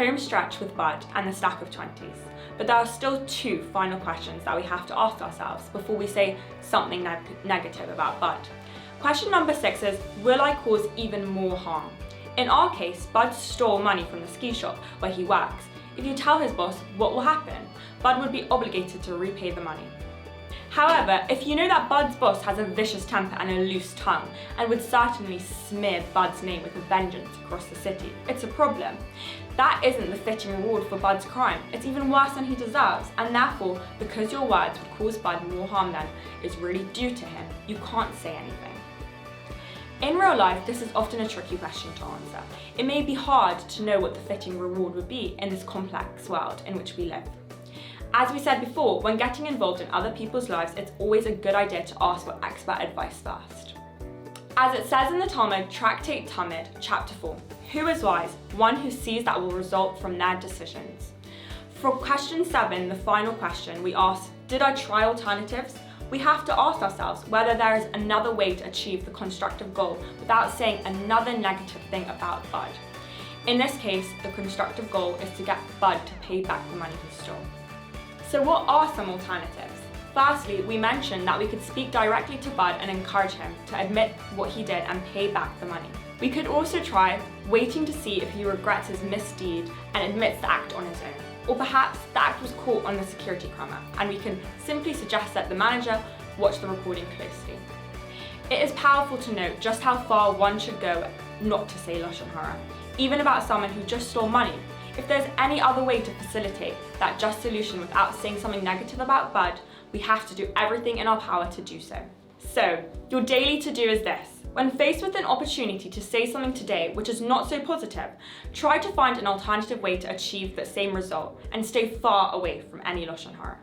home stretch with Bud and the stack of 20s, but there are still 2 final questions that we have to ask ourselves before we say something negative about Bud. Question number 6 is, will I cause even more harm? In our case, Bud stole money from the ski shop where he works. If you tell his boss, what will happen? Bud would be obligated to repay the money. However, if you know that Bud's boss has a vicious temper and a loose tongue and would certainly smear Bud's name with a vengeance across the city, it's a problem. That isn't the fitting reward for Bud's crime. It's even worse than he deserves, and therefore, because your words would cause Bud more harm than is really due to him, you can't say anything. In real life, this is often a tricky question to answer. It may be hard to know what the fitting reward would be in this complex world in which we live. As we said before, when getting involved in other people's lives, it's always a good idea to ask for expert advice first. As it says in the Talmud, Tractate Tamid, chapter 4, who is wise? One who sees that will result from their decisions. For question 7, the final question, we ask, did I try alternatives? We have to ask ourselves whether there is another way to achieve the constructive goal without saying another negative thing about Bud. In this case, the constructive goal is to get Bud to pay back the money he stole. So what are some alternatives? Firstly, we mentioned that we could speak directly to Bud and encourage him to admit what he did and pay back the money. We could also try waiting to see if he regrets his misdeed and admits the act on his own. Or perhaps the act was caught on the security camera and we can simply suggest that the manager watch the recording closely. It is powerful to note just how far one should go not to say Lashon Hara, even about someone who just stole money. If there's any other way to facilitate that just solution without saying something negative about Bud, we have to do everything in our power to do so. So, your daily to-do is this. When faced with an opportunity to say something today which is not so positive, try to find an alternative way to achieve the same result and stay far away from any Lashon Hara.